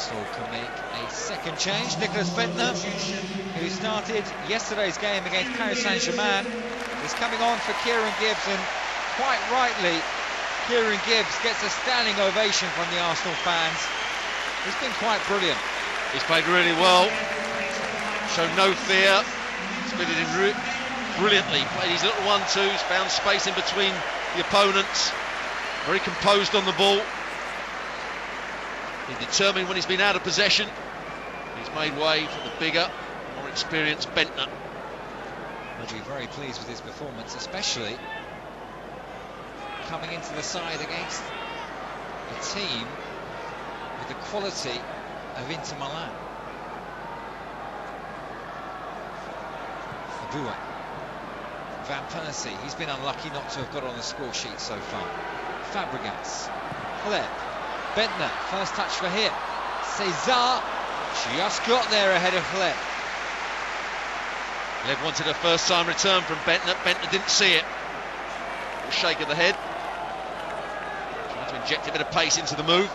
Arsenal can make a second change. Nicholas Bentner, who started yesterday's game against Paris Saint-Germain, is coming on for Kieran Gibbs, and quite rightly, Kieran Gibbs gets a standing ovation from the Arsenal fans. He's been quite brilliant. He's played really well, showed no fear, split it in brilliantly, played his little 1-2s, found space in between the opponents, very composed on the ball. Been determined when he's been out of possession. He's made way for the bigger, more experienced Bentner. I'll be very pleased with his performance, especially coming into the side against a team with the quality of Inter-Milan. Aboué. Van Persie, he's been unlucky not to have got on the score sheet so far. Fabregas. Flip. Bentner, first touch for him. Cesar just got there ahead of Flip. Lev wanted a first-time return from Bentner. Bentner didn't see it. A shake of the head. Trying to inject a bit of pace into the move.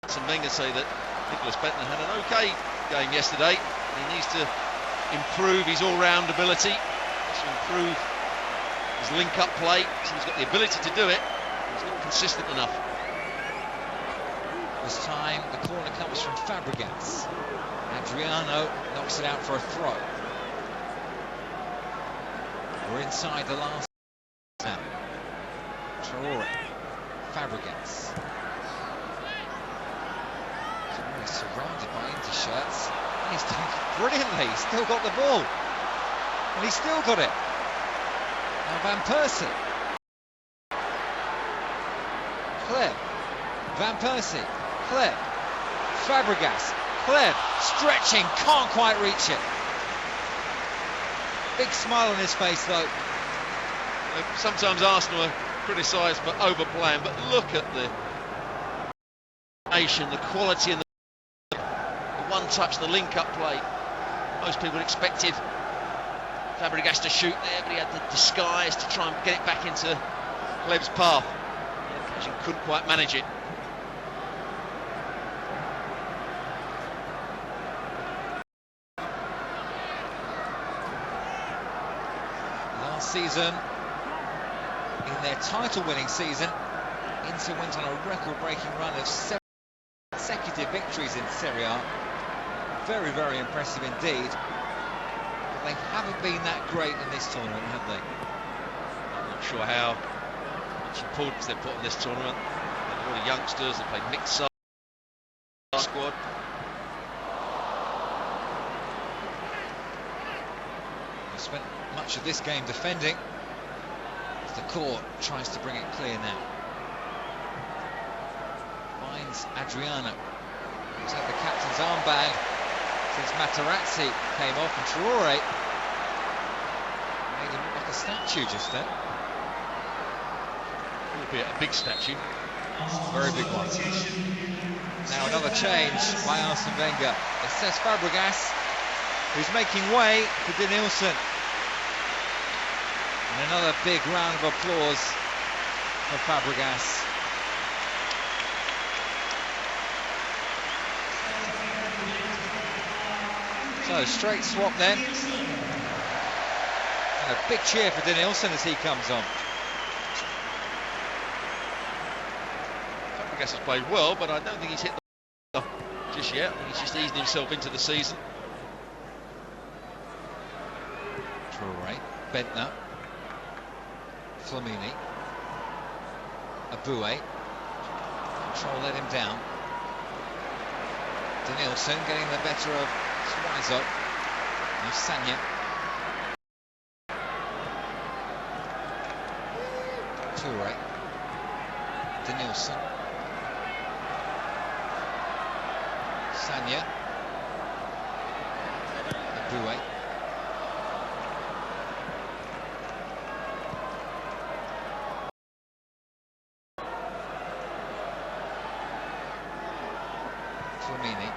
Some Wenger say that Nicholas Bentner had an OK game yesterday. He needs to improve his all-round ability, to improve his link-up play. So he's got the ability to do it. He's not consistent enough. This time the corner comes from Fabregas. Adriano knocks it out for a throw. We're inside the last now. Traore. Fabregas. He's surrounded by Inter-shirts. He's done brilliantly. He's still got the ball. And he's still got it. Now Van Persie. Cleb. Van Persie. Cleb. Fabregas. Cleb. Stretching. Can't quite reach it. Big smile on his face though. Sometimes Arsenal are criticised for overplaying, but look at the nation, the quality and the one touch, the link-up play. Most people expected Fabregas to shoot there, but he had the disguise to try and get it back into Kleb's path. The occasion couldn't quite manage it. Last season, in their title-winning season, Inter went on a record-breaking run of 7 consecutive victories in Serie A. Very, very impressive indeed. But they haven't been that great in this tournament, have they? I'm not sure how much importance they've put on this tournament. They've got youngsters, they played mixed side squad. They spent much of this game defending, as the court tries to bring it clear now. Finds Adriano, who's had the captain's armband since Materazzi came off, and Traore made him look like a statue just then. Albeit a big statue. Very big one. Now another change by Arsene Wenger. It's Cesc Fabregas, who's making way for Denilson. And another big round of applause for Fabregas. So, straight swap then. And a big cheer for Denilson as he comes on. Fabregas has played well, but I don't think he's hit the just yet. I think he's just easing himself into the season. Traore, Bentner, Flamini, Aboué. Control let him down. Denilson getting the better of Suizo. Now Sagna. Toure. Denilson. Sagna. Aboué. Flamini.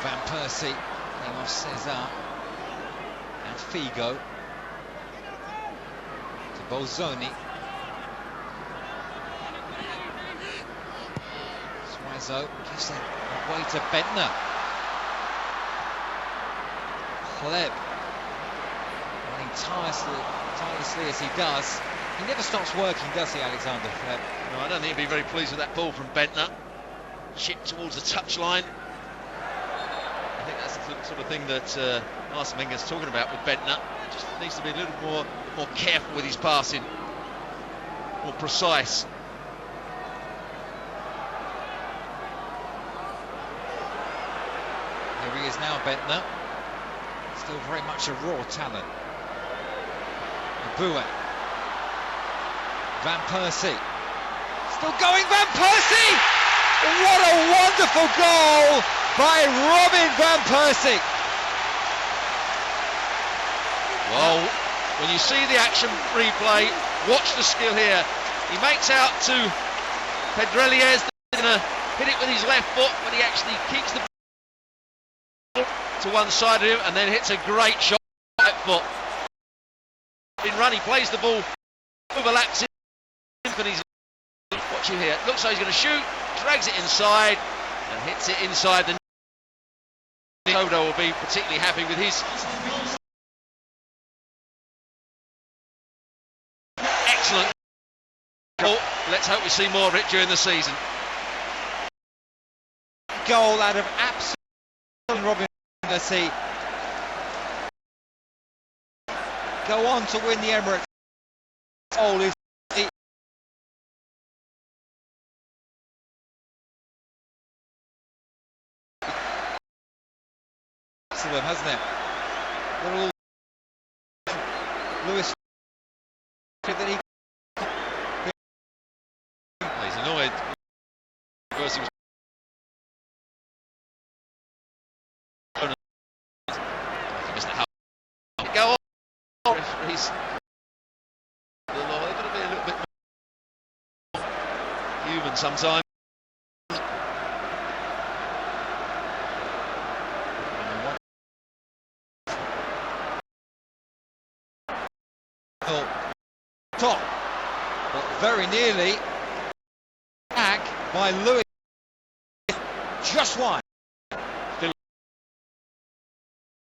Van Persie came off Cesar. And Figo to Bolzoni. Suazo gives it away to Bentner. Hleb running tirelessly as he does. He never stops working, does he, Alexander Hleb? No, I don't think he'd be very pleased with that ball from Bentner. Chipped towards the touchline. I think that's the sort of thing that Arsene Wenger's talking about with Bentner. Just needs to be a little more careful with his passing, more precise. Here he is now, Bentner. Still very much a raw talent. Bouet. Van Persie. Still going, Van Persie! What a wonderful goal by Robin Van Persie! Well, when you see the action replay, watch the skill here. He makes out to Pedreliers, going to hit it with his left foot, but he actually kicks the ball to one side of him and then hits a great shot with that foot. In run, he plays the ball, overlaps him, and he's watching here. Looks like he's going to shoot, drags it inside and hits it inside the net. Toto will be particularly happy with his excellent goal. Let's hope we see more of it during the season. Goal out of absolute Robin Van Persie. Go on to win the Emirates. Goal is excellent, hasn't it? Little Lewis that he. He's annoyed because he was go on. He's got to be a little bit more human sometimes. Top, but very nearly back by Lewis, just wide.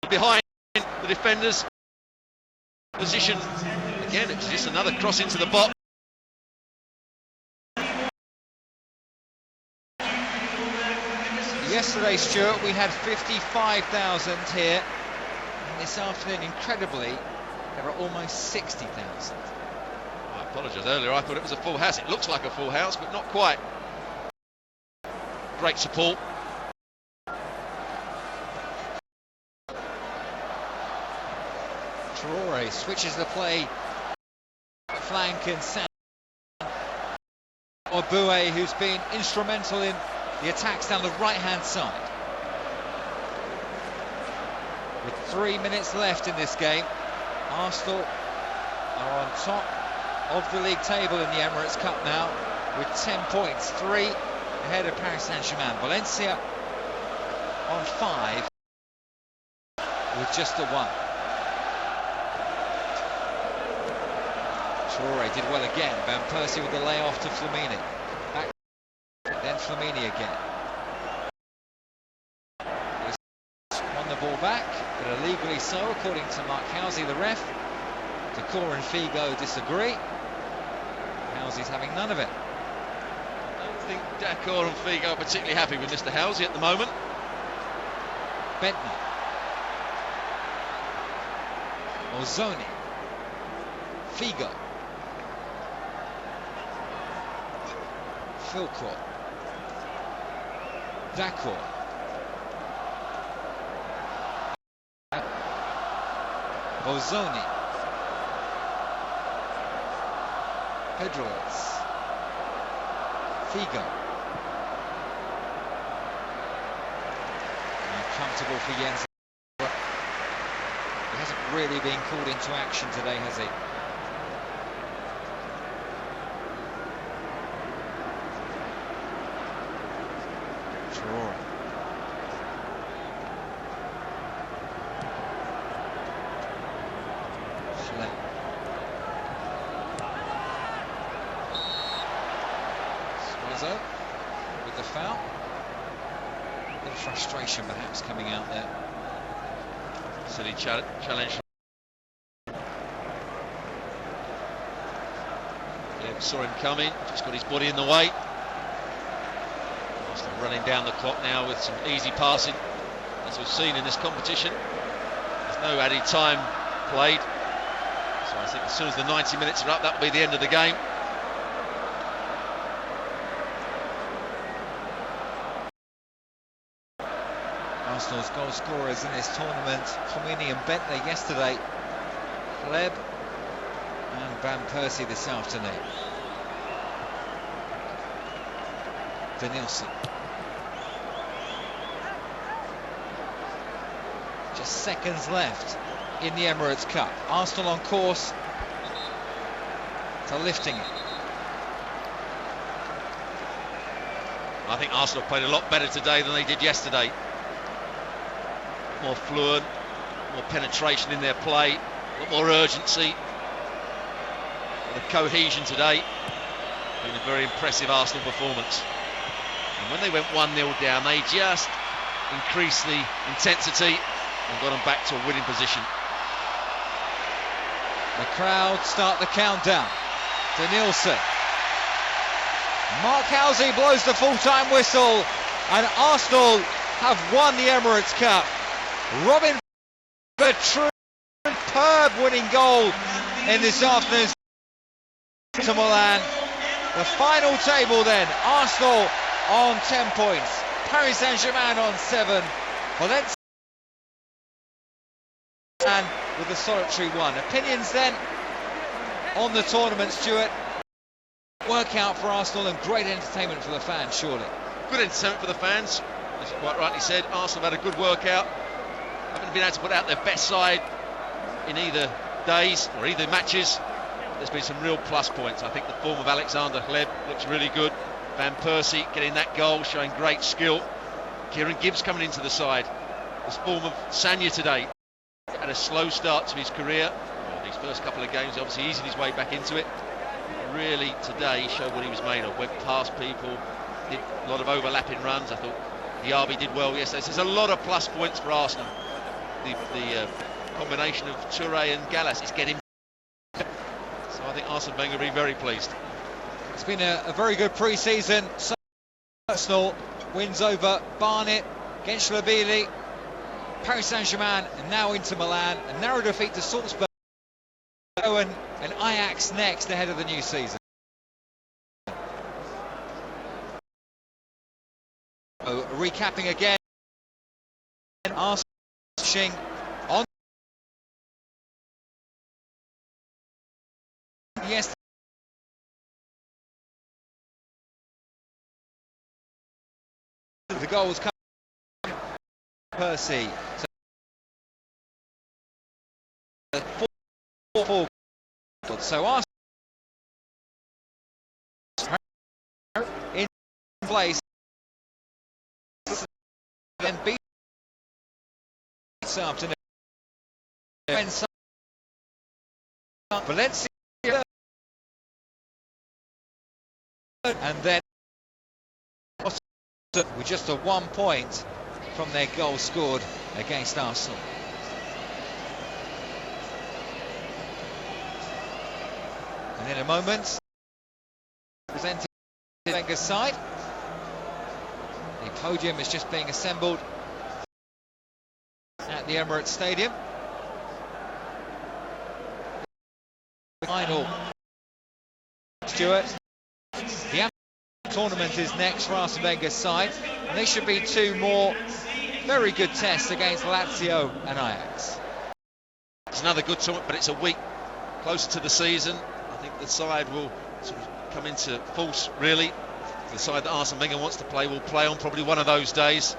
Behind the defenders' position. Again, it's just another cross into the box. Yesterday, Stuart, we had 55,000 here, and this afternoon, incredibly, there are almost 60,000. I apologise earlier, I thought it was a full house. It looks like a full house, but not quite. Great support. Traore switches the play, flank and send. Or Bouet, who's been instrumental in the attacks down the right-hand side. With 3 minutes left in this game, Arsenal are on top of the league table in the Emirates Cup now with 10 points, 3 ahead of Paris Saint-Germain. Valencia on 5 with just a 1. Traore did well again. Van Persie with the layoff to Flamini. Back, then Flamini again. Won the ball back, but illegally so, according to Mark Housey, the ref. Decor and Figo disagree. Housey's having none of it. I don't think Decor and Figo are particularly happy with Mr. Housey at the moment. Bentner. Ozoni. Figo. Philcourt. Decor. Ozoni. Pedroles. Figo. Uncomfortable for Jens. He hasn't really been called into action today, has he? Traore. Suazo with the foul. A little frustration perhaps coming out there. Silly challenge. Yeah, saw him coming, just got his body in the way. Arsenal running down the clock now with some easy passing, as we've seen in this competition. There's no added time played, so I think as soon as the 90 minutes are up, that'll be the end of the game. Arsenal's goal scorers in this tournament, Comini and Bentley yesterday, Hleb and Van Persie this afternoon. Danielson. Just seconds left in the Emirates Cup. Arsenal on course to lifting it. I think Arsenal played a lot better today than they did yesterday. More fluent, more penetration in their play, a lot more urgency. The cohesion today, been a very impressive Arsenal performance. And when they went 1-0 down, they just increased the intensity and got them back to a winning position. The crowd start the countdown. Danielson. Mark Halsey blows the full-time whistle, and Arsenal have won the Emirates Cup. Robin, a true superb winning goal in this afternoon's inter-milan. The final table then, Arsenal on 10 points, Paris Saint-Germain on 7, Valencia and with a solitary 1. Opinions then on the tournament, Stuart. Workout for Arsenal and great entertainment for the fans, surely. Good entertainment for the fans, as you quite rightly said. Arsenal have had a good workout. Haven't been able to put out their best side in either days or either matches. There's been some real plus points. I think the form of Alexander Hleb looks really good. Van Persie getting that goal, showing great skill. Kieran Gibbs coming into the side. The form of Sanya today. Had a slow start to his career. These first couple of games, obviously easing his way back into it. Really today showed what he was made of. Went past people, did a lot of overlapping runs. I thought Diaby did well yesterday. So there's a lot of plus points for Arsenal. The combination of Touré and Gallas is getting. So I think Arsene Wenger will be very pleased. It's been a very good pre-season. So Arsenal wins over Barnet, Gençlerbirliği, Paris Saint-Germain, and now inter-milan. A narrow defeat to Salzburg and Ajax next ahead of the new season. Recapping again, Arsenal on yes. The goals come Persie. So 4. So Arsenal in place, then beat this afternoon. Valencia, and then with just a 1 point from their goal scored against Arsenal. And in a moment, presenting Wenger's side. The podium is just being assembled at the Emirates Stadium. Final, Stuart. The tournament is next for Arsene Wenger's side, and they should be 2 more very good tests against Lazio and Ajax. It's another good tournament, but it's a week closer to the season. I think the side will sort of come into force, really. The side that Arsene Wenger wants to play will play on probably one of those days.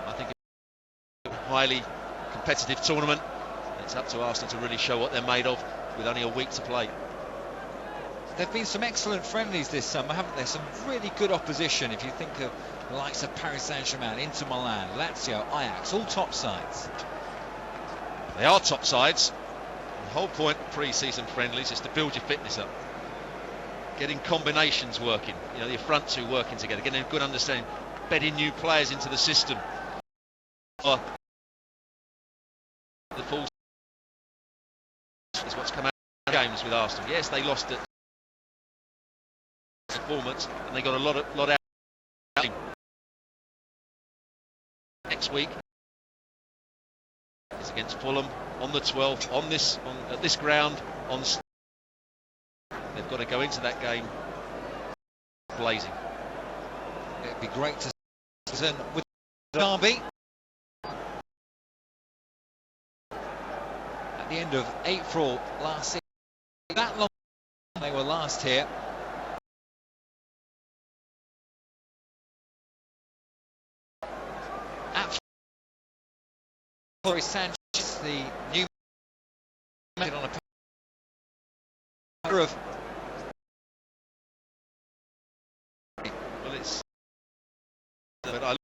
I think it's a highly competitive tournament. It's up to Arsenal to really show what they're made of with only a week to play. There have been some excellent friendlies this summer, haven't there? Some really good opposition. If you think of the likes of Paris Saint-Germain, Inter-Milan, Lazio, Ajax, all top sides. They are top sides. The whole point of pre-season friendlies is to build your fitness up. Getting combinations working, you know, your front two working together, getting a good understanding. bedding new players into the system. The full is what's come out of games with Arsenal. Yes, they lost at performance, and they got a lot out. Next week is against Fulham on the 12th at this ground. They've got to go into that game blazing. It'd be great to see with Derby at the end of April last season. That long they were last here. At Sanchez, the new man on a pair of. Well, it's. But I